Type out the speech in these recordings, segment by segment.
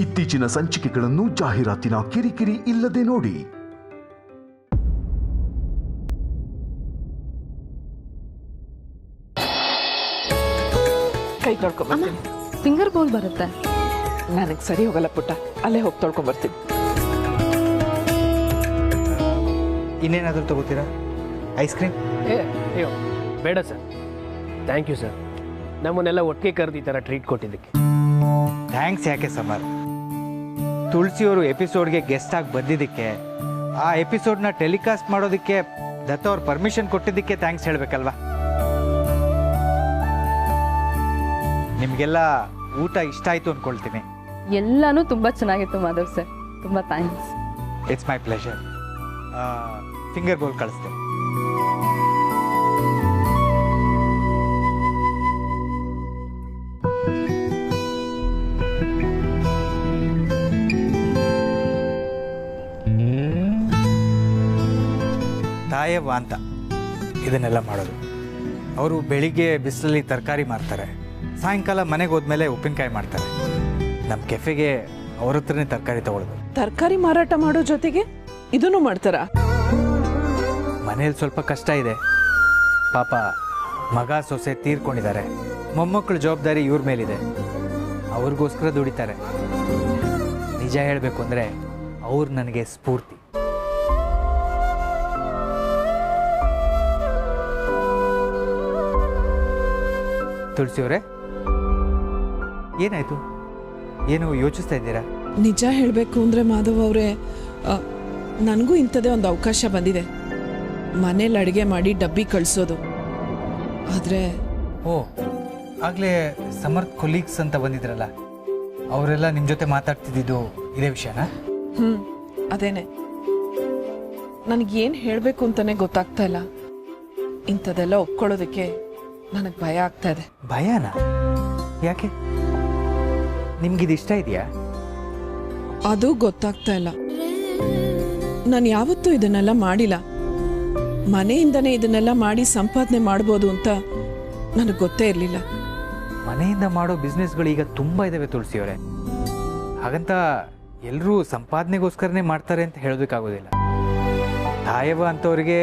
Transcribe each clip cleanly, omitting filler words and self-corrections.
ಇತ್ತೀಚಿನ ಸಂಚಿಕೆಗಳನ್ನು ಜಾಹೀರಾತಿನ ಕಿರಿಕಿರಿ ಇಲ್ಲದೆ ನೋಡಿ. ಕೈ ತೊಳ್ಕೊಂಬರ್ತೀನಿ. ಫಿಂಗರ್ ಬೋಲ್ ಬರುತ್ತೆ. ನನಗೆ ಸರಿ ಹೋಗಲ್ಲ ಪುಟ್ಟ, ಅಲ್ಲೇ ಹೋಗಿ ತೊಳ್ಕೊಂಬರ್ತೀನಿ. ಇನ್ನೇನಾದರೂ ತಗೋತೀರಾ? Ice cream? ಅಯ್ಯೋ ಬೇಡ ಸರ್, ಥ್ಯಾಂಕ್ ಯು ಸರ್. ನಮ್ಮನ್ನೆಲ್ಲ ಒಟ್ಟಿಗೆ ಕರೆದು ಈ ಥರ ಟ್ರೀಟ್ ಕೊಟ್ಟಿದ್ದಕ್ಕೆ. ಥ್ಯಾಂಕ್ಸ್ ಯಾಕೆ ಸಮರ್? ತುಳಸಿಯವರು ಎಪಿಸೋಡ್ಗೆ ಗೆಸ್ಟ್ ಆಗಿ ಬಂದಿದ್ದಕ್ಕೆ, ಆ ಎಪಿಸೋಡ್ನ ಟೆಲಿಕಾಸ್ಟ್ ಮಾಡೋದಕ್ಕೆ ದತ್ತ ಅವ್ರು ಪರ್ಮಿಷನ್ ಕೊಟ್ಟಿದ್ದಕ್ಕೆ ಥ್ಯಾಂಕ್ಸ್ ಹೇಳಬೇಕಲ್ವಾ? ನಿಮಗೆಲ್ಲ ಊಟ ಇಷ್ಟ ಆಯಿತು ಅಂದ್ಕೊಳ್ತೀನಿ. ಎಲ್ಲಾನು ತುಂಬ ಚೆನ್ನಾಗಿತ್ತು ಮಾಧವ್ ಸರ್, ತುಂಬ thanks. It's my pleasure. Finger bowl ಕಳಿಸ್ತೇನೆ. ತಾಯವ್ವ ಅಂತ ಇದನ್ನೆಲ್ಲ ಮಾಡೋದು. ಅವರು ಬೆಳಿಗ್ಗೆ ಬಿಸಿಲಲ್ಲಿ ತರಕಾರಿ ಮಾರ್ತಾರೆ, ಸಾಯಂಕಾಲ ಮನೆಗೆ ಹೋದ್ಮೇಲೆ ಉಪ್ಪಿನಕಾಯಿ ಮಾಡ್ತಾರೆ. ನಮ್ಮ ಕೆಫೆಗೆ ಅವ್ರ ಹತ್ರನೇ ತರಕಾರಿ ತಗೊಳ್ಳೋದು. ತರಕಾರಿ ಮಾರಾಟ ಮಾಡೋ ಜೊತೆಗೆ ಇದನ್ನು ಮಾಡ್ತಾರಾ? ಮನೇಲಿ ಸ್ವಲ್ಪ ಕಷ್ಟ ಇದೆ ಪಾಪ. ಮಗ ಸೊಸೆ ತೀರ್ಕೊಂಡಿದ್ದಾರೆ, ಮೊಮ್ಮಕ್ಕಳ ಜವಾಬ್ದಾರಿ ಇವ್ರ ಮೇಲಿದೆ. ಅವ್ರಿಗೋಸ್ಕರ ದುಡಿತಾರೆ. ನಿಜ ಹೇಳಬೇಕು ಅಂದರೆ ಅವ್ರು ನನಗೆ ಸ್ಫೂರ್ತಿ. ತುಳಸಿಯವರೇ, ಏನಾಯ್ತು? ಏನು ಯೋಚಿಸ್ತಾ ಇದ್ದೀರಾ? ನಿಜ ಹೇಳಬೇಕು ಅಂದರೆ ಮಾಧವ್ ಅವರೇ, ನನಗೂ ಇಂಥದ್ದೇ ಒಂದು ಅವಕಾಶ ಬಂದಿದೆ, ಮನೇಲಿ ಅಡುಗೆ ಮಾಡಿ ಡಬ್ಬಿ ಕಳಿಸೋದು. ಆದರೆ ಓ, ಆಗಲೇ ಸಮರ್ಥ್ ಕೊಲೀಗ್ಸ್ ಅಂತ ಬಂದಿದ್ರಲ್ಲ, ಅವರೆಲ್ಲ ನಿಮ್ಮ ಜೊತೆ ಮಾತಾಡ್ತಿದ್ದು ಇದೇ ವಿಷಯನಾ? ಅದೇನೆ. ನನಗೇನು ಹೇಳಬೇಕು ಅಂತಲೇ ಗೊತ್ತಾಗ್ತಾ ಇಲ್ಲ. ಇಂಥದ್ದೆಲ್ಲ ಒಪ್ಕೊಳ್ಳೋದಕ್ಕೆ ನನಗೆ ಭಯ ಆಗ್ತಾ ಇದೆ. ಭಯನಾ? ಯಾಕೆ? ನಿಮ್ಗಿದು ಇಷ್ಟ ಇದೆಯಾ? ಅದು ಗೊತ್ತಾಗ್ತಾ ಇಲ್ಲ. ನಾನು ಯಾವತ್ತೂ ಇದನ್ನೆಲ್ಲ ಮಾಡಿಲ್ಲ. ಮನೆಯಿಂದನೇ ಇದನ್ನೆಲ್ಲ ಮಾಡಿ ಸಂಪಾದನೆ ಮಾಡ್ಬೋದು ಅಂತ ನನಗೆ ಗೊತ್ತೇ ಇರಲಿಲ್ಲ. ಮನೆಯಿಂದ ಮಾಡೋ ಬಿಸ್ನೆಸ್ಗಳು ಈಗ ತುಂಬ ಇದ್ದಾವೆ ತುಳಸಿಯವರೇ. ಹಾಗಂತ ಎಲ್ಲರೂ ಸಂಪಾದನೆಗೋಸ್ಕರನೇ ಮಾಡ್ತಾರೆ ಅಂತ ಹೇಳೋದಕ್ಕಾಗೋದಿಲ್ಲ. ತಾಯವ ಅಂಥವ್ರಿಗೆ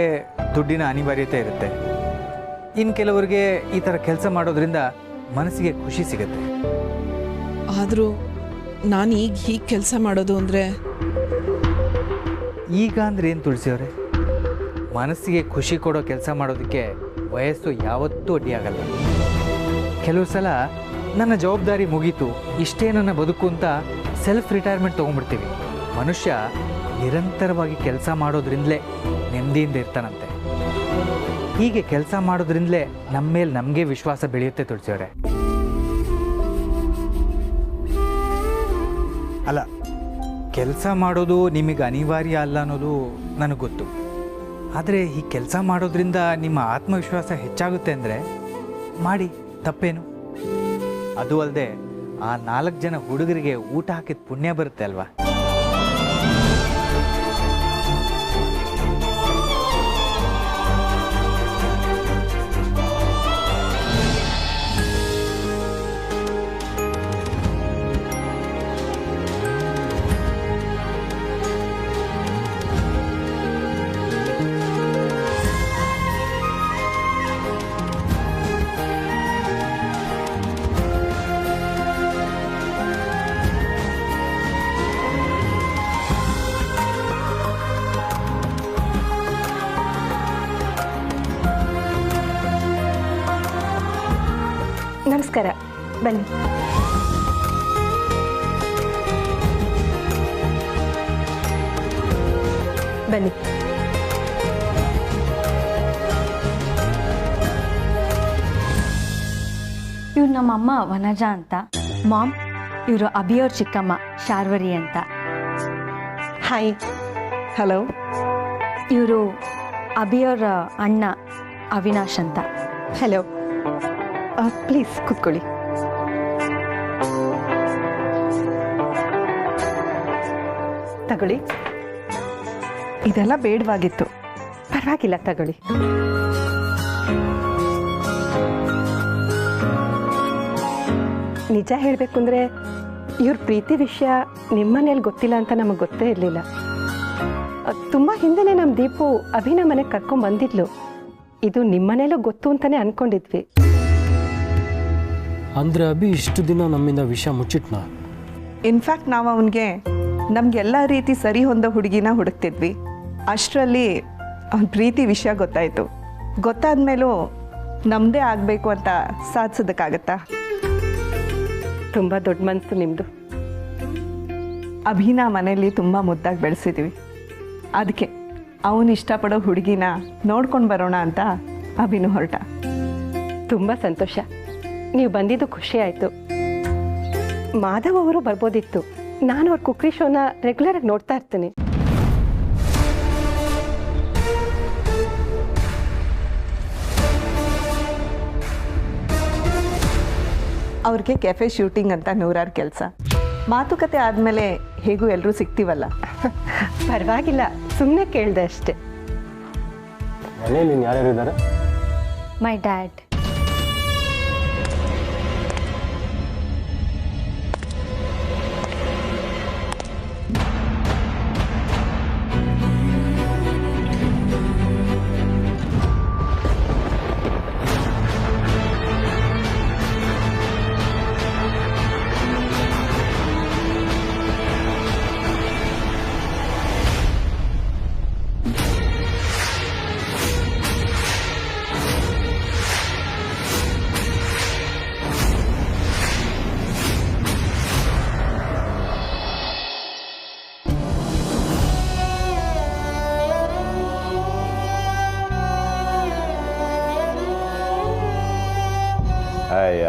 ದುಡ್ಡಿನ ಅನಿವಾರ್ಯತೆ ಇರುತ್ತೆ. ಇನ್ನು ಕೆಲವರಿಗೆ ಈ ಥರ ಕೆಲಸ ಮಾಡೋದ್ರಿಂದ ಮನಸ್ಸಿಗೆ ಖುಷಿ ಸಿಗುತ್ತೆ. ಆದರೂ ನಾನು ಈಗ ಹೀಗೆ ಕೆಲಸ ಮಾಡೋದು ಅಂದರೆ, ಈಗ ಅಂದರೆ ಏನು ತುಳಸಿಯವರೇ? ಮನಸ್ಸಿಗೆ ಖುಷಿ ಕೊಡೋ ಕೆಲಸ ಮಾಡೋದಕ್ಕೆ ವಯಸ್ಸು ಯಾವತ್ತೂ ಅಡ್ಡಿಯಾಗಲ್ಲ. ಕೆಲವು ಸಲ ನನ್ನ ಜವಾಬ್ದಾರಿ ಮುಗೀತು, ಇಷ್ಟೇ ನನ್ನ ಬದುಕು ಅಂತ ಸೆಲ್ಫ್ ರಿಟೈರ್ಮೆಂಟ್ ತೊಗೊಂಡ್ಬಿಡ್ತೀವಿ. ಮನುಷ್ಯ ನಿರಂತರವಾಗಿ ಕೆಲಸ ಮಾಡೋದ್ರಿಂದಲೇ ನೆಮ್ಮದಿಯಿಂದ ಇರ್ತಾನಂತೆ. ಹೀಗೆ ಕೆಲಸ ಮಾಡೋದ್ರಿಂದಲೇ ನಮ್ಮ ಮೇಲೆ ನಮಗೆ ವಿಶ್ವಾಸ ಬೆಳೆಯುತ್ತೆ ತುಳಸಿಯವರೇ. ಅಲ್ಲ, ಕೆಲಸ ಮಾಡೋದು ನಿಮಗೆ ಅನಿವಾರ್ಯ ಅಲ್ಲ ಅನ್ನೋದು ನನಗೆ ಗೊತ್ತು. ಆದರೆ ಈ ಕೆಲಸ ಮಾಡೋದ್ರಿಂದ ನಿಮ್ಮ ಆತ್ಮವಿಶ್ವಾಸ ಹೆಚ್ಚಾಗುತ್ತೆ ಅಂದರೆ ಮಾಡಿ, ತಪ್ಪೇನು? ಅದು ಅಲ್ಲದೆ ಆ 4 ಜನ ಹುಡುಗರಿಗೆ ಊಟ ಹಾಕಿದ ಪುಣ್ಯ ಬರುತ್ತೆ ಅಲ್ವಾ? ನಮಸ್ಕಾರ, ಬನ್ನಿ. ಬನ್ನಿ. ಇವ್ರು ನಮ್ಮಮ್ಮ ವನಜಾ ಅಂತ. ಮಾಮ್, ಇವರು ಅಭಿಯವ್ರ ಚಿಕ್ಕಮ್ಮ ಶಾರ್ವರಿ ಅಂತ. ಹಾಯ್. ಹಲೋ. ಇವರು ಅಭಿಯವ್ರ ಅಣ್ಣ ಅವಿನಾಶ್ ಅಂತ. ಹಲೋ. ಪ್ಲೀಸ್ ಕೂತ್ಕೊಳ್ಳಿ. ತಗೊಳ್ಳಿ. ಇದೆಲ್ಲ ಬೇಡವಾಗಿತ್ತು, ಪರವಾಗಿಲ್ಲ ತಗೊಳ್ಳಿ. ನಿಜ ಹೇಳಬೇಕು ಅಂದರೆ ಇವ್ರ ಪ್ರೀತಿ ವಿಷಯ ನಿಮ್ಮನೇಲಿ ಗೊತ್ತಿಲ್ಲ ಅಂತ ನಮಗೆ ಗೊತ್ತೇ ಇರಲಿಲ್ಲ. ತುಂಬ ಹಿಂದೆನೇ ನಮ್ಮ ದೀಪು ಅಭಿನ ಮನೆಗೆ ಕರ್ಕೊಂಡು ಬಂದಿದ್ಲು. ಇದು ನಿಮ್ಮನೇಲೂ ಗೊತ್ತು ಅಂತಲೇ ಅಂದ್ಕೊಂಡಿದ್ವಿ. ಅಂದರೆ ಅಭಿ ಇಷ್ಟು ದಿನ ನಮ್ಮಿಂದ ವಿಷಯ ಮುಚ್ಚಿಟ್ನಾ? ಇನ್ಫ್ಯಾಕ್ಟ್ ನಾವು ಅವನಿಗೆ ನಮಗೆಲ್ಲ ರೀತಿ ಸರಿ ಹೊಂದೋ ಹುಡುಗಿನ ಹುಡುಕ್ತಿದ್ವಿ. ಅಷ್ಟರಲ್ಲಿ ಅವನ ಪ್ರೀತಿ ವಿಷಯ ಗೊತ್ತಾಯಿತು. ಗೊತ್ತಾದ್ಮೇಲೂ ನಮ್ಮದೇ ಆಗಬೇಕು ಅಂತ ಸಾಧಿಸೋದಕ್ಕಾಗತ್ತಾ? ತುಂಬ ದೊಡ್ಡ ಮನಸ್ಸು ನಿಮ್ಮದು. ಅಭಿನ ಮನೆಯಲ್ಲಿ ತುಂಬ ಮುದ್ದಾಗಿ ಬೆಳೆಸಿದ್ವಿ. ಅದಕ್ಕೆ ಅವನು ಇಷ್ಟಪಡೋ ಹುಡುಗಿನ ನೋಡ್ಕೊಂಡು ಬರೋಣ ಅಂತ ಅಭಿನೂ ಹೊರಟ. ತುಂಬ ಸಂತೋಷ, ನೀವು ಬಂದಿದ್ದು ಖುಷಿ ಆಯಿತು. ಮಾಧವ್ ಅವರು ಬರ್ಬೋದಿತ್ತು. ನಾನು ಅವ್ರ ಕುಕ್ರಿ ಶೋನ ರೆಗ್ಯುಲರಾಗಿ ನೋಡ್ತಾ ಇರ್ತೀನಿ. ಅವ್ರಿಗೆ ಕೆಫೆ ಶೂಟಿಂಗ್ ಅಂತ 100 ಕೆಲಸ. ಮಾತುಕತೆ ಆದಮೇಲೆ ಹೇಗೂ ಎಲ್ಲರೂ ಸಿಗ್ತೀವಲ್ಲ. ಪರವಾಗಿಲ್ಲ, ಸುಮ್ಮನೆ ಕೇಳಿದೆ ಅಷ್ಟೆ. ಮನೇಲಿ ಯಾರ್ಯಾರು ಇದ್ದಾರೆ? My dad. ಅಯ್ಯ,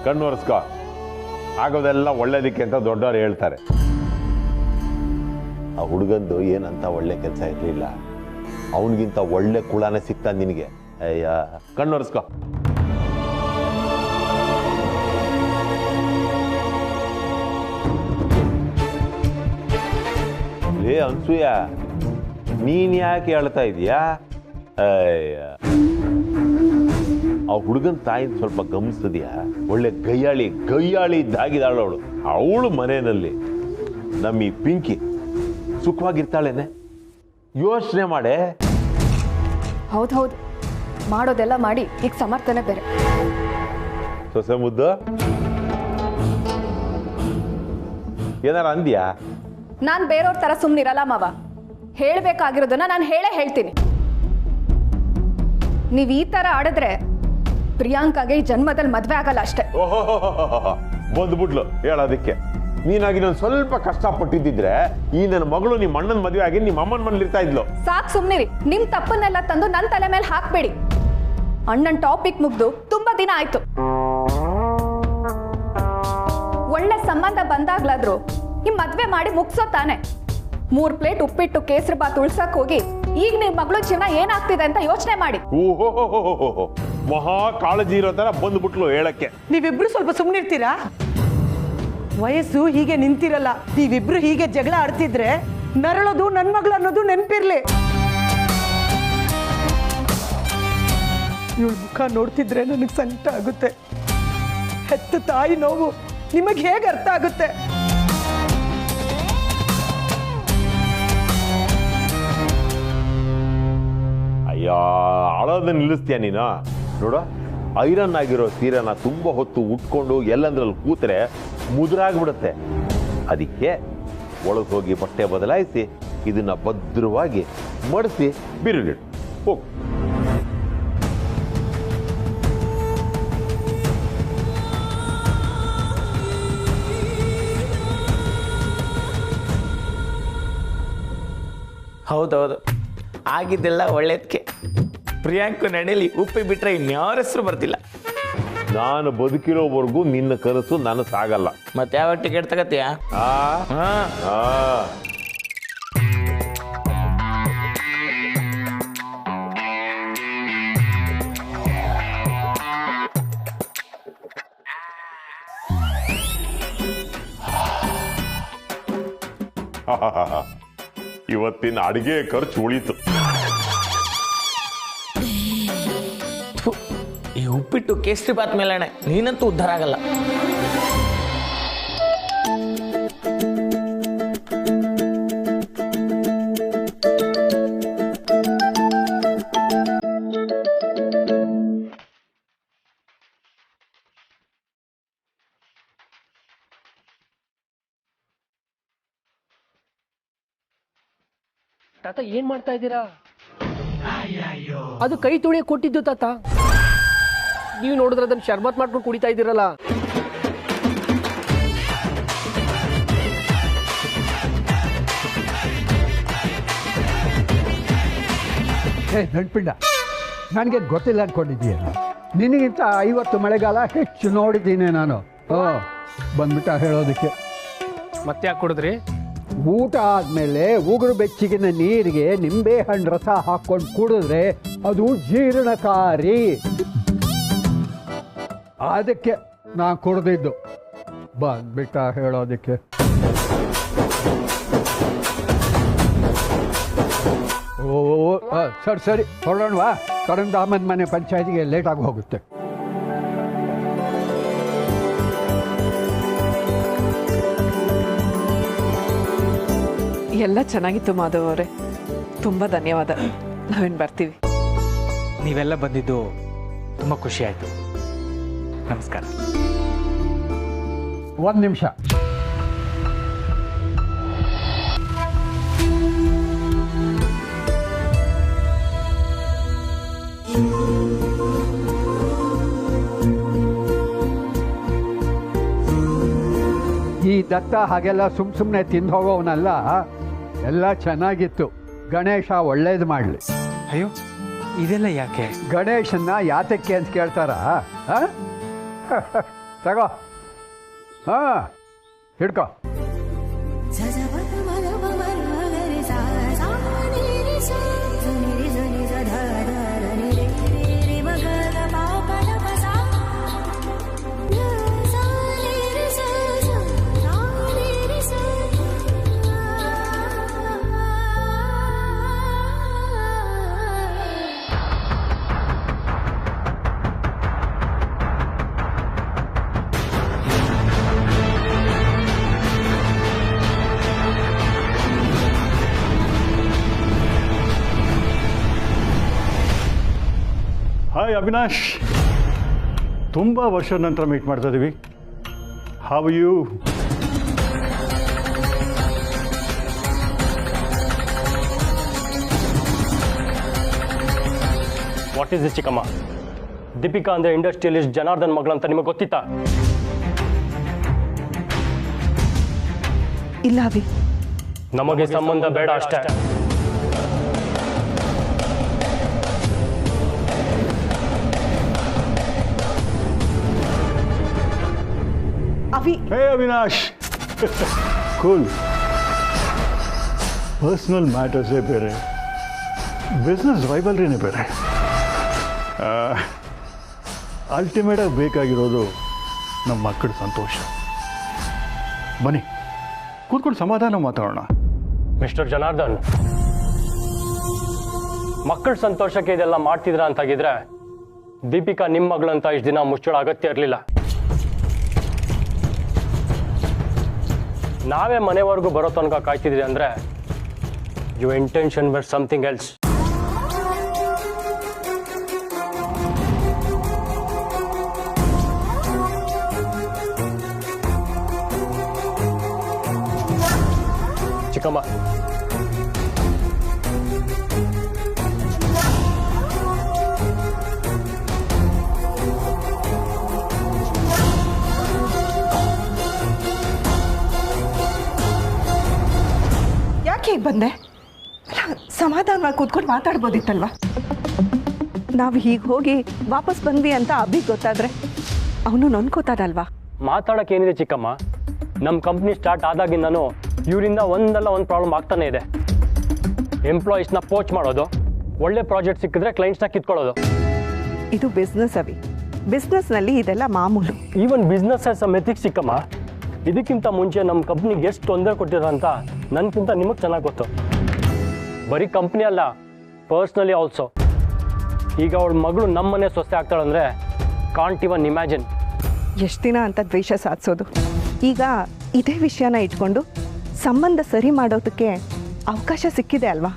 ಕಣ್ಣು ಒರೆಸ್ಕೊ. ಆಗೋದೆಲ್ಲ ಒಳ್ಳೇದಕ್ಕೆ ಅಂತ ದೊಡ್ಡವ್ರು ಹೇಳ್ತಾರೆ. ಆ ಹುಡುಗಂದು ಏನಂತ ಒಳ್ಳೆ ಕೆಲಸ ಇರಲಿಲ್ಲ. ಅವನಿಗಿಂತ ಒಳ್ಳೆ ಕುಳಾನೆ ಸಿಗ್ತಾನೆ ನಿನಗೆ. ಅಯ್ಯ, ಕಣ್ಣು ಒರೆಸ್ಕೊ. ಲೇ ಅನ್ಸೂಯ, ನೀನ್ ಯಾಕೆ ಹೇಳ್ತಾ ಇದೀಯಾ? ಅಯ್ಯ, ಆ ಹುಡುಗನ ತಾಯಿನ ಸ್ವಲ್ಪ ಗಮನಿಸ್ತದ್ಯಾ? ಒಳ್ಳೆ ಗಯ್ಯಾಳಿ ಇದ್ದಾಗಿದ್ದಾಳು ಅವಳು. ಅವಳು ಮನೆಯಲ್ಲಿ ನಮ್ಮ ಈ ಪಿಂಕಿ ಸುಖವಾಗಿರ್ತಾಳೇನೆ? ಯೋಚನೆ ಮಾಡೆ. ಹೌದು, ಮಾಡೋದೆಲ್ಲ ಮಾಡಿ ಈಗ ಸಮರ್ಥನೆ ಬೇರೆ. ಸೊಸೆ ಮುದ್ದು, ಏನಾರ ಅಂದ್ಯಾ? ನಾನು ಬೇರೆಯವ್ರ ಥರ ಸುಮ್ಮನಿರಲ್ಲ ಮಾವ. ಹೇಳಬೇಕಾಗಿರೋದನ್ನ ನಾನು ಹೇಳ್ತೀನಿ. ನೀವು ಈ ಥರ ಆಡಿದ್ರೆ ಪ್ರಿಯಾಂಕಾಗೆ ಈ ಜನ್ಮದಲ್ಲಿ ಮದುವೆ ಆಗಲ್ಲ ಅಷ್ಟೇ. ಬಂದ್ಬಿಟ್ಲು ಹೇಳೋದಕ್ಕೆ. ನೀನಾಗಿ ನಾನು ಸ್ವಲ್ಪ ಕಷ್ಟಪಟ್ಟಿದ್ದಿದ್ರೆ ಈ ನನ್ನ ಮಗಳು ನಿಮ್ಮ ಅಣ್ಣನ ಮದುವೆ ಆಗಿ ನಿಮ್ಮ ಅಮ್ಮನ ಮನೇಲಿ ಇರ್ತಾ ಇದ್ಲು. ಸಾಕು ಸುಮ್ಮನಿರಿ. ನಿಮ್ಮ ತಪ್ಪನ್ನೆಲ್ಲ ತಂದು ನನ್ನ ತಲೆ ಮೇಲೆ ಹಾಕ್ಬೇಡಿ. ಅಣ್ಣನ ಟಾಪಿಕ್ ಮುಗ್ದು ತುಂಬಾ ದಿನ ಆಯ್ತು. ಒಳ್ಳೆ ಸಂಬಂಧ ಬಂದಾಗ್ಲಾದ್ರು ಈ ಮದ್ವೆ ಮಾಡಿ ಮುಗ್ಸೋ ತಾನೆ. 3 ಪ್ಲೇಟ್ ಉಪ್ಪಿಟ್ಟು ಕೇಸರಿ ಬಾತ್ ಉಳ್ಸಕ್ ಹೋಗಿ ಈಗ ನಿಮ್ಮ ಮಗಳು ಜೀವನ ಏನಾಗ್ತಿದೆ ಅಂತ ಯೋಚನೆ ಮಾಡಿ. ಓಹೋ, ಮಹಾ ಕಾಳಜಿ ಇರೋ ತರ ಬಂದ್ಬಿಟ್ಲು ಹೇಳಕ್ಕೆ. ನೀವಿಬ್ರು ಸ್ವಲ್ಪ ಸುಮ್ಮನಿರ್ತೀರಾ? ವಯಸ್ಸು ಹೀಗೆ ನಿಂತಿರಲ್ಲ. ನೀವಿಬ್ರು ಹೀಗೆ ಜಗಳ ಆಡ್ತಿದ್ರೆ ನರಳೋದು ನನ್ ಮಗಳು ಅನ್ನೋದು ನೆನಪಿರ್ಲಿ. ಇವಳ ಮುಖ ನೋಡ್ತಿದ್ರೆ ನನಗೆ ಸಂಕಟ ಆಗುತ್ತೆ. ಹೆತ್ತ ತಾಯಿ ನೋವು ನಿಮಗೆ ಹೇಗೆ ಅರ್ಥ ಆಗುತ್ತೆ? ಅಯ್ಯ, ಅಳೋದನ್ನ ನಿಲ್ಲಿಸ್ತೀಯ ನೀನು? ನೋಡ, ಐರನ್ ಆಗಿರೋ ಸೀರೆನ ತುಂಬ ಹೊತ್ತು ಉಟ್ಕೊಂಡು ಎಲ್ಲಂದ್ರಲ್ಲಿ ಕೂತ್ರೆ ಮುದುರಾಗ್ಬಿಡುತ್ತೆ. ಅದಕ್ಕೆ ಒಳಗೆ ಹೋಗಿ ಬಟ್ಟೆ ಬದಲಾಯಿಸಿ ಇದನ್ನ ಭದ್ರವಾಗಿ ಮಡಿಸಿ ಬಿರುಗಿಡು. ಹೋಗು. ಹೌದೌದು, ಆಗಿದ್ದೆಲ್ಲ ಒಳ್ಳೇದಕ್ಕೆ. ಪ್ರಿಯಾಂಕು ನಡೀಲಿ, ಉಪ್ಪಿ ಬಿಟ್ರೆ ಇನ್ಯಾರ ಹೆಸರು ಬರ್ತಿಲ್ಲ. ನಾನು ಬದುಕಿರೋವರೆಗೂ ನಿನ್ನ ಕನಸು ನಾನು ಸಾಗಲ್ಲ. ಮತ್ತೆ ಯಾವ ಟಿಕೆಟ್ ತಗತ್ತೀಯ? ಇವತ್ತಿನ ಅಡಿಗೆ ಖರ್ಚು ಉಳಿತು. ಈ ಉಪ್ಪಿಟ್ಟು ಕೇಸರಿ ಬಾತ್ ಮೇಲಣೆ ನೀನಂತೂ ಉದ್ಧಾರ ಆಗಲ್ಲ. ತಾತ ಏನ್ ಮಾಡ್ತಾ ಇದ್ದೀರಾ? ಅದು ಕೈ ತೊಳೆಯ ಕೊಟ್ಟಿದ್ದು ತಾತ. ನೀವು ನೋಡಿದ್ರೆ ಅದನ್ನ ಶರ್ಬತ್ ಮಾಡ್ಕೊಂಡು ಕುಡಿತಾ ಇದ್ದೀರಲ್ಲ. ನೆನ್ಪಿಂಡ, ನನಗೆ ಗೊತ್ತಿಲ್ಲ ಅಂದ್ಕೊಂಡಿದ್ದೀಯಲ್ಲ. ನಿನಗಿಂತ 50 ಮಳೆಗಾಲ ಹೆಚ್ಚು ನೋಡಿದ್ದೀನಿ ನಾನು. ಬಂದ್ಬಿಟ್ಟ ಹೇಳೋದಕ್ಕೆ. ಮತ್ತೆ ಯಾಕೆ ಕುಡಿದ್ರಿ? ಊಟ ಆದಮೇಲೆ ಉಗುರು ಬೆಚ್ಚಗಿನ ನೀರಿಗೆ ನಿಂಬೆ ಹಣ್ಣು ರಸ ಹಾಕ್ಕೊಂಡು ಕುಡಿದ್ರೆ ಅದು ಜೀರ್ಣಕಾರಿ. ಅದಕ್ಕೆ ನಾನು ಕುಡ್ದಿದ್ದು. ಬಂದ್ಬಿಟ್ಟ ಹೇಳೋದಕ್ಕೆ. ಸರಿ ಹೊರಡೋಣವಾ? ಕರಂದಾಮನ್ ಮನೆ ಪಂಚಾಯತಿಗೆ ಲೇಟಾಗಿ ಹೋಗುತ್ತೆ. ಎಲ್ಲ ಚೆನ್ನಾಗಿತ್ತು ಮಾಧವ್ ಅವರೇ, ತುಂಬ ಧನ್ಯವಾದ. ನಾವೇನು ಬರ್ತೀವಿ. ನೀವೆಲ್ಲ ಬಂದಿದ್ದು ತುಂಬ ಖುಷಿ ಆಯಿತು. ನಮಸ್ಕಾರ. ಒಂದು ನಿಮಿಷ. ಈ ದತ್ತ ಹಾಗೆಲ್ಲ ಸುಮ್ಮನೆ ತಿಂದು ಹೋಗೋವನಲ್ಲ. ಎಲ್ಲ ಚೆನ್ನಾಗಿತ್ತು. ಗಣೇಶ ಒಳ್ಳೇದು ಮಾಡಲಿ. ಅಯ್ಯೋ, ಇದೆಲ್ಲ ಯಾಕೆ? ಗಣೇಶನ್ನ ಯಾತಕ್ಕೆ ಅಂತ ಕೇಳ್ತಾರ? ತಗೋ. ಹಿಡ್ಕೋ. ಹಾಯ್ ಅವಿನಾಶ್, ತುಂಬ ವರ್ಷದ ನಂತರ ಮೀಟ್ ಮಾಡ್ತಾ ಇದ್ದೀವಿ. How you? What is this ಚಿಕ್ಕಮ್ಮ? ದೀಪಿಕಾ ಅಂದರೆ ಇಂಡಸ್ಟ್ರಿಯಲಿಸ್ಟ್ ಜನಾರ್ದನ್ ಮಗಳು ಅಂತ ನಿಮಗೆ ಗೊತ್ತಿತ್ತಾ? ಇಲ್ಲ ಅವಿ, ನಮಗೆ ಸಂಬಂಧ ಬೇಡ ಅಷ್ಟೇ. ಹೇ ಅವಿನಾಶ್, ಕೂಲ್. ಪರ್ಸ್ನಲ್ ಮ್ಯಾಟರ್ಸೇ ಬೇರೆ, ಬಿಸ್ನೆಸ್ ರೈವಲ್ರಿನೇ ಬೇರೆ. ಅಲ್ಟಿಮೇಟಾಗಿ ಬೇಕಾಗಿರೋದು ನಮ್ಮ ಮಕ್ಕಳ ಸಂತೋಷ. ಬನ್ನಿ ಕೂತ್ಕೊಂಡು ಸಮಾಧಾನ ಮಾತಾಡೋಣ. ಮಿಸ್ಟರ್ ಜನಾರ್ದನ್, ಮಕ್ಕಳ ಸಂತೋಷಕ್ಕೆ ಇದೆಲ್ಲ ಮಾಡ್ತಿದ್ರ ಅಂತಾಗಿದ್ರೆ ದೀಪಿಕಾ ನಿಮ್ಮ ಮಗಳಂತ ಇಷ್ಟು ದಿನ ಮುಚ್ಚಳ ಅಗತ್ಯ ಇರಲಿಲ್ಲ. ನಾವೇ ಮನೆವರೆಗೂ ಬರೋ ತನಕ ಕಾಯ್ತಿದ್ರಿ ಅಂದರೆ your intention var something else. ಚಿಕ್ಕಮ್ಮ, ಯಾಕೆ ಹೀಗೆ ಬಂದೆ? ಸಮಾಧಾನವಾಗಿ ಕೂತ್ಕೊಂಡು ಮಾತಾಡ್ಬೋದಿತ್ತಲ್ವ? ನಾವು ಹೀಗೆ ಹೋಗಿ ವಾಪಸ್ ಬಂದ್ವಿ ಅಂತ ಅಭಿಗೆ ಗೊತ್ತಾದ್ರೆ ಅವನು ನೊಂದ್ಕೋತಾರಲ್ವಾ? ಮಾತಾಡೋಕೆ ಏನಿದೆ ಚಿಕ್ಕಮ್ಮ? ನಮ್ಮ ಕಂಪ್ನಿ ಸ್ಟಾರ್ಟ್ ಆದಾಗಿಂದನೂ ಇವರಿಂದ ಒಂದಲ್ಲ ಒಂದು ಪ್ರಾಬ್ಲಮ್ ಆಗ್ತಾನೆ ಇದೆ. ಎಂಪ್ಲಾಯೀಸ್ನ ಪೋಚ್ ಮಾಡೋದು, ಒಳ್ಳೆ ಪ್ರಾಜೆಕ್ಟ್ ಸಿಕ್ಕಿದ್ರೆ ಕ್ಲೈಂಟ್ಸ್ನ ಕಿತ್ಕೊಳ್ಳೋದು. ಇದು ಬಿಸ್ನೆಸ್ ಅವಿ. ಬಿಸ್ನೆಸ್ನಲ್ಲಿ ಇದೆಲ್ಲ ಮಾಮೂಲು. ಈವನ್ ಬಿಸ್ನೆಸ್ ಆಸ್ ಅ ಮೆಥಿಕ್ಸ್ ಚಿಕ್ಕಮ್ಮ. ಇದಕ್ಕಿಂತ ಮುಂಚೆ ನಮ್ಮ ಕಂಪ್ನಿಗೆ ಎಷ್ಟು ತೊಂದರೆ ಕೊಟ್ಟಿರೋ ಅಂತ ನನಗಿಂತ ನಿಮಗೆ ಚೆನ್ನಾಗಿ ಗೊತ್ತು. ಬರೀ ಕಂಪ್ನಿ ಅಲ್ಲ, ಪರ್ಸ್ನಲಿ ಆಲ್ಸೋ. ಈಗ ಅವಳ ಮಗಳು ನಮ್ಮನೆ ಸೊಸೆ ಆಗ್ತಾಳಂದ್ರೆ ಕಾಂಟ್ ಇವನ್ ಇಮ್ಯಾಜಿನ್. ಎಷ್ಟು ದಿನ ಅಂತ ದ್ವೇಷ ಸಾಧಿಸೋದು? ಈಗ ಇದೇ ವಿಷಯನ ಇಟ್ಕೊಂಡು ಸಂಬಂಧ ಸರಿ ಮಾಡೋದಕ್ಕೆ ಅವಕಾಶ ಸಿಕ್ಕಿದೆ ಅಲ್ವಾ?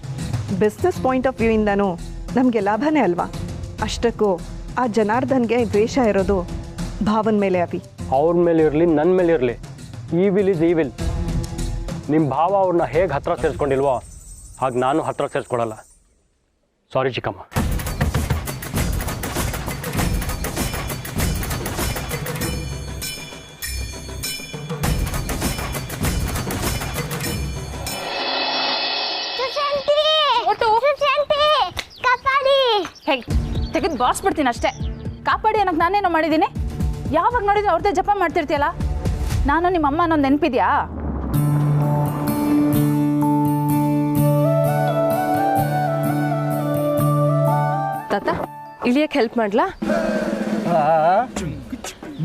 ಬಿಸ್ನೆಸ್ ಪಾಯಿಂಟ್ ಆಫ್ ವ್ಯೂ ಇಂದನೂ ನಮಗೆ ಲಾಭನೇ ಅಲ್ವಾ? ಅಷ್ಟಕ್ಕೂ ಆ ಜನಾರ್ದನ್ಗೆ ದ್ವೇಷ ಇರೋದು ಭಾವನ ಮೇಲೆ ಅವಿ. ಅವ್ರ ಮೇಲೆ ಇರಲಿ, ನನ್ನ ಮೇಲೆ ಇರಲಿ, ಈ ವಿಲ್ ಇಸ್ ಈ ವಿಲ್. ನಿಮ್ಮ ಭಾವ ಅವ್ರನ್ನ ಹೇಗೆ ಹತ್ರ ಸೇರಿಸ್ಕೊಂಡಿಲ್ವೋ ಹಾಗೆ ನಾನು ಹತ್ರ ಸೇರಿಸ್ಕೊಡಲ್ಲ. ಸಾರಿ ಚಿಕ್ಕಮ್ಮ. ಹೇ ತೆಗೆದು ಬಾರಿಸ್ಬಿಡ್ತೀನಿ ಅಷ್ಟೇ. ಕಾಪಾಡಿ ಅನ್ನೋಕೆ ನಾನೇನೋ ಮಾಡಿದ್ದೀನಿ? ಯಾವಾಗ ನೋಡಿದ್ರೆ ಅವ್ರದ್ದೇ ಜಪ ಮಾಡ್ತಿರ್ತೀಯಲ್ಲ. ನಾನು ನಿಮ್ಮ ಅಮ್ಮ ಅನ್ನೋದು ನೆನಪಿದ್ಯಾ? ತಾತ ಇಳಿಯಕ್ಕೆ ಹೆಲ್ಪ್ ಮಾಡ್ಲಾ?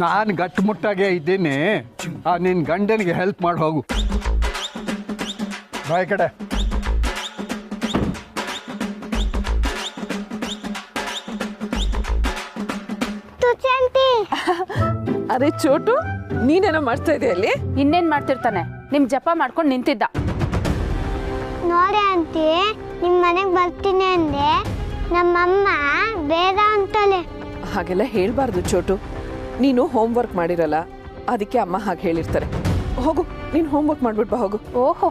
ನಾನು ಗಟ್ಟುಮುಟ್ಟಾಗೆ ಇದ್ದೀನಿ. ನಿನ್ನ ಗಂಡನಿಗೆ ಹೆಲ್ಪ್ ಮಾಡಿ ಹೋಗು. ಬಾಯ್ ಕಡೆ. ಅರೆ ಚೋಟು, ನೀನೇನೋ ಮಾಡ್ತಾ ಇದೆಯಾ ಅಲ್ಲಿ? ಇನ್ನೇನ್ ಮಾಡ್ತಿರ್ತಾನೆ, ನಿಮ್ ಜಪ ಮಾಡ್ಕೊಂಡು ನಿಂತಿದ್ದ. ನೋಡಿ ಆಂಟಿ, ನಿಮ್ಮ ಮನೆಗೆ ಬರ್ತೀನಿ ಅಂದೆ ನಮ್ಮಮ್ಮ ಬೇಡ ಅಂತಲೇ. ಹಾಗೆಲ್ಲ ಹೇಳ್ಬಾರ್ದು ಚೋಟು. ನೀನು ಹೋಮ್ವರ್ಕ್ ಮಾಡಿರಲ್ಲ, ಅದಕ್ಕೆ ಅಮ್ಮ ಹಾಗೆ ಹೇಳಿರ್ತಾರೆ. ಹೋಗು, ನೀನು ಹೋಮ್ವರ್ಕ್ ಮಾಡ್ಬಿಟ್ಟು ಬಾ ಹೋಗು. ಓಹೋ,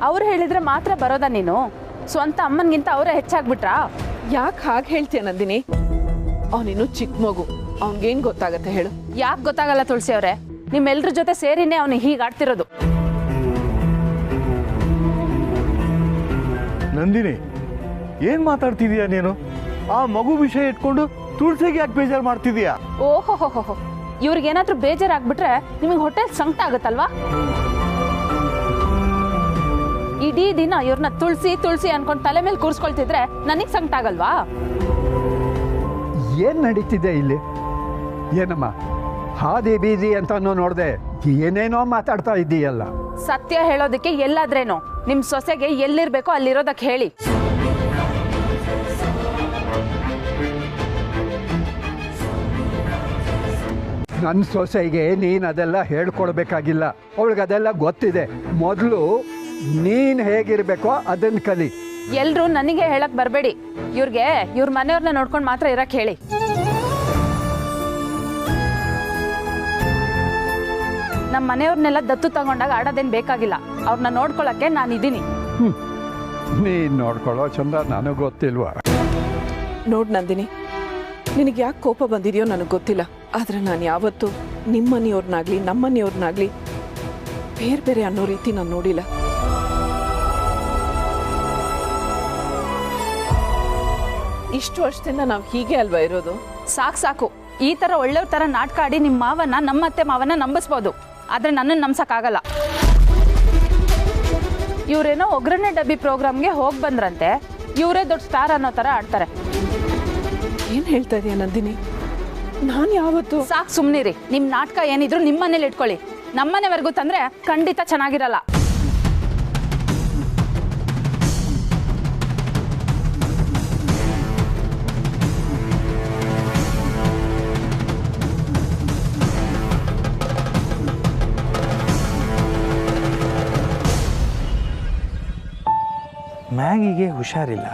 ಅವ್ರು ಹೇಳಿದ್ರೆ ಮಾತ್ರ ಬರೋದಾ ನೀನು? ಸ್ವಂತ ಅಮ್ಮನಿಗಿಂತ ಅವರೇ ಹೆಚ್ಚಾಗ್ಬಿಟ್ರಾ? ಯಾಕೆ ಹಾಗೆ ಹೇಳ್ತೀಯ ನಂದಿನಿ? ಅವನಿನ್ನು ಚಿಕ್ಕ ಮಗು, ಅವನಿಗೇನು ಗೊತ್ತಾಗತ್ತೆ ಹೇಳು? ಯಾಕೆ ಗೊತ್ತಾಗಲ್ಲ ತುಳಸಿ ಅವರೇ? ನಿಮ್ಮೆಲ್ರ ಜೊತೆ ಸೇರಿನೇ ಅವನು ಹೀಗೆ ಆಡ್ತಿರೋದು. ನಂದಿನಿ, ಏನ್ ಮಾತಾಡ್ತಿದೀಯ ನೀನು? ಆ ಮಗು ವಿಷಯ ಇಟ್ಕೊಂಡು ತುಳಸಿಗೆ ಯಾಕೆ ಬೇಜಾರು ಮಾಡ್ತಿದೀಯಾ? ಓಹೋ, ಇವ್ರಿಗೇನಾದ್ರೂ ಬೇಜಾರಾಗ್ಬಿಟ್ರೆ ನಿಮಗೆ ಹೊಟ್ಟೆ ಸಂಕಟ ಆಗುತ್ತಲ್ವಾ? ಇಡೀ ದಿನ ಇವ್ರನ್ನ ತುಳಸಿ ಅನ್ಕೊಂಡು ತಲೆ ಮೇಲೆ ಕೂರಿಸ್ಕೊಳ್ತಿದ್ರೆ ನನಗೆ ಸಂಕಟ ಆಗಲ್ವಾ? ಏನ್ ನಡೀತಿದೆ ಇಲ್ಲಿ? ಏನಮ್ಮ ಹಾದಿ ಬೀದಿ ಅಂತ ನೋಡ್ದೆ ಏನೇನೋ ಮಾತಾಡ್ತಾ ಇದ್ದೀಯಲ್ಲ. ಸತ್ಯ ಹೇಳೋದಕ್ಕೆ ಎಲ್ಲಾದ್ರೇನು ನಿಮ್ ಸೊಸೆಗೆ ಎಲ್ಲಿರ್ಬೇಕೋ ಅಲ್ಲಿರೋದಕ್ಕೆ ಹೇಳಿ. ನನ್ನ ಸೊಸೆಗೆ ನೀನು ಅದೆಲ್ಲ ಹೇಳ್ಕೊಡ್ಬೇಕಾಗಿಲ್ಲ. ಅವಳಿಗದೆಲ್ಲ ಗೊತ್ತಿದೆ. ಮೊದಲು ನೀನು ಹೇಗಿರ್ಬೇಕೋ ಅದನ್ನು ಕಲಿ. ಎಲ್ರು ನನಗೆ ಹೇಳಕ್ ಬರಬೇಡಿ. ಇವ್ರ ಮನೆಯವ್ರನ್ನ ನೋಡ್ಕೊಂಡು ಮಾತ್ರ ಇರಕ್ ಹೇಳಿ. ನಮ್ಮ ಮನೆಯವ್ರನ್ನೆಲ್ಲ ದತ್ತು ತಗೊಂಡಾಗ ಆಡೋದೇನ್ ಬೇಕಾಗಿಲ್ಲ. ಅವ್ರನ್ನ ನೋಡ್ಕೊಳಕ್ಕೆ ನಾನಿದ್ದೀನಿ. ನೀನು ನೋಡ್ಕೊಳ್ಳೋ ಚಂದ ನನಗೆ ಗೊತ್ತಿಲ್ವಾ? ನೋಡ್ ನಂದಿನಿ, ನಿನಗೆ ಯಾಕೆ ಕೋಪ ಬಂದಿದೆಯೋ ನನಗೆ ಗೊತ್ತಿಲ್ಲ. ಆದ್ರೆ ನಾನು ಯಾವತ್ತೂ ನಿಮ್ಮ ಮನೆಯವ್ರನ್ನಾಗ್ಲಿ ನಮ್ಮ ಮನೆಯವ್ರನ್ನಾಗ್ಲಿ ಬೇರೆ ಅನ್ನೋ ರೀತಿ ನಾನು ನೋಡಿಲ್ಲ. ಇಷ್ಟು ವರ್ಷದಿಂದ ನಾವು ಹೀಗೆ ಅಲ್ವಾ ಇರೋದು? ಸಾಕು. ಈ ತರ ಒಳ್ಳೆಯವ್ರ ತರ ನಾಟಕ ಆಡಿ ನಿಮ್ಮ ಮಾವನ ನಮ್ಮತ್ತೆ ಮಾವನ ನಂಬಿಸ್ಬೋದು, ಆದ್ರೆ ನನ್ನನ್ನು ನಂಬ್ಸಕ್ಕಾಗಲ್ಲ. ಇವ್ರೇನೋ ಒಗ್ಗರಣೆ ಡಬ್ಬಿ ಪ್ರೋಗ್ರಾಮ್ಗೆ ಹೋಗಿ ಬಂದ್ರಂತೆ, ಇವರೇ ದೊಡ್ಡ ಸ್ಟಾರ್ ಅನ್ನೋ ತರ ಆಡ್ತಾರೆ. ಏನ್ ಹೇಳ್ತಾ ಇದೀಯ ನಂದಿನಿ? ನಾನು ಯಾವತ್ತು ಸಾಕು ಸುಮ್ನಿರಿ. ನಿಮ್ ನಾಟಕ ಏನಿದ್ರು ನಿಮ್ಮನೇಲಿ ಇಟ್ಕೊಳ್ಳಿ. ನಮ್ಮನೆವರೆಗೂ ತಂದ್ರೆ ಖಂಡಿತ ಚೆನ್ನಾಗಿರಲ್ಲ. ಮ್ಯಾಗಿಗೆ ಹುಷಾರಿಲ್ಲ,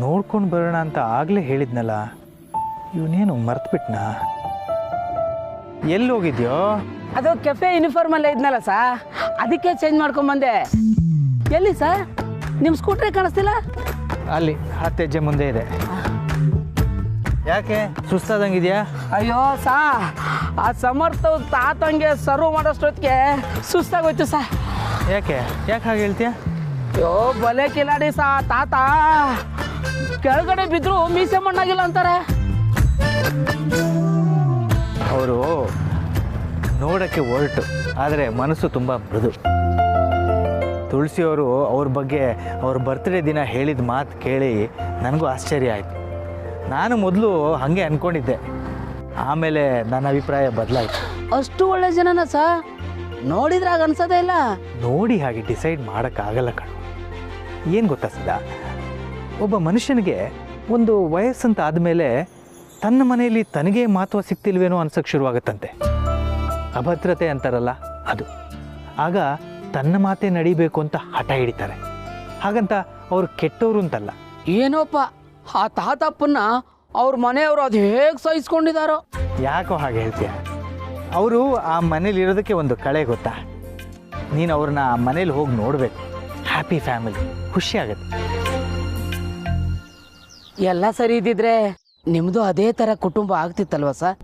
ನೋಡ್ಕೊಂಡು ಬರೋಣ ಅಂತ ಆಗಲೇ ಹೇಳಿದ್ನಲ್ಲ. ಇವನೇನು ಮರ್ತ್ಬಿಟ್ನಾ? ಎಲ್ಲಿ ಹೋಗಿದ್ಯೋ? ಅದು ಕೆಫೆ ಯೂನಿಫಾರ್ಮ್ ಅಲ್ಲೇ ಇದ್ನಲ್ಲ ಸಾ, ಅದಕ್ಕೆ ಚೇಂಜ್ ಮಾಡ್ಕೊಂಬಂದೆ. ಎಲ್ಲಿ ಸರ್ ನಿಮ್ಮ ಸ್ಕೂಟ್ರೇ ಕಾಣಿಸ್ತಿಲ್ಲ? ಅಲ್ಲಿ 10 ಹೆಜ್ಜೆ ಮುಂದೆ ಇದೆ. ಯಾಕೆ ಸುಸ್ತಾದಂಗಿದ್ಯಾ? ಅಯ್ಯೋ ಸಾ, ಆ ಸಮರ್ಥ ತಾತಂಗೆ ಸರ್ವ್ ಮಾಡೋಷ್ಟೊತ್ತಿಗೆ ಸುಸ್ತಾಗೋಯ್ತು ಸಾ. ಯಾಕೆ ಹಾಗೆ ಹೇಳ್ತೀಯ? ಅಯ್ಯೋ ಬಲೆ ಕಿಲಾಡಿ ಸಾ, ತಾತ ಕೆಳಗಡೆ ಬಿದ್ರು ಮೀಸೆ ಮಣ್ಣಾಗಿಲ್ಲ ಅಂತಾರೆ. ಅವರು ನೋಡೋಕ್ಕೆ ಒರಟು, ಆದರೆ ಮನಸ್ಸು ತುಂಬ ಮೃದು. ತುಳಸಿಯವರು ಅವ್ರ ಬಗ್ಗೆ ಅವ್ರ ಬರ್ತ್ಡೇ ದಿನ ಹೇಳಿದ ಮಾತು ಕೇಳಿ ನನಗೂ ಆಶ್ಚರ್ಯ ಆಯಿತು. ನಾನು ಮೊದಲು ಹಾಗೆ ಅಂದ್ಕೊಂಡಿದ್ದೆ, ಆಮೇಲೆ ನನ್ನ ಅಭಿಪ್ರಾಯ ಬದಲಾಯಿತು. ಅಷ್ಟು ಒಳ್ಳೆ ಜನನ ಸಾ? ನೋಡಿದ್ರೆ ಆಗ ಅನ್ಸೋದೇ ಇಲ್ಲ. ನೋಡಿ ಹಾಗೆ ಡಿಸೈಡ್ ಮಾಡೋಕ್ಕಾಗಲ್ಲ ಕಣು. ಏನು ಗೊತ್ತಾ ಸಿದ್ಧ, ಒಬ್ಬ ಮನುಷ್ಯನಿಗೆ ಒಂದು ವಯಸ್ಸಂತ ಆದಮೇಲೆ ತನ್ನ ಮನೆಯಲ್ಲಿ ತನಗೇ ಮಹತ್ವ ಸಿಗ್ತಿಲ್ವೇನೋ ಅನ್ಸೋಕ್ಕೆ ಶುರುವಾಗುತ್ತಂತೆ. ಅಭದ್ರತೆ ಅಂತಾರಲ್ಲ ಅದು. ಆಗ ತನ್ನ ಮಾತೇ ನಡಿಬೇಕು ಅಂತ ಹಠ ಹಿಡಿತಾರೆ. ಹಾಗಂತ ಅವ್ರು ಕೆಟ್ಟವರು ಅಂತಲ್ಲ. ಏನೋಪ್ಪ ಆ ತಾತಪ್ಪನ್ನ ಅವ್ರ ಮನೆಯವರು ಅದು ಹೇಗೆ ಸಹಿಸ್ಕೊಂಡಿದಾರೋ. ಯಾಕೋ ಹಾಗೆ ಹೇಳ್ತೀಯ? ಅವರು ಆ ಮನೇಲಿ ಇರೋದಕ್ಕೆ ಒಂದು ಕಳೆ ಗೊತ್ತಾ? ನೀನು ಅವ್ರನ್ನ ಆ ಮನೇಲಿ ಹೋಗಿ ನೋಡಬೇಕು. ಹ್ಯಾಪಿ ಫ್ಯಾಮಿಲಿ, ಖುಷಿ ಆಗುತ್ತೆ. ಎಲ್ಲ ಸರಿ ಇದ್ದಿದ್ರೆ ನಿಮ್ದು ಅದೇ ತರ ಕುಟುಂಬ ಆಗ್ತಿತ್ತಲ್ವಾ ಸರ್?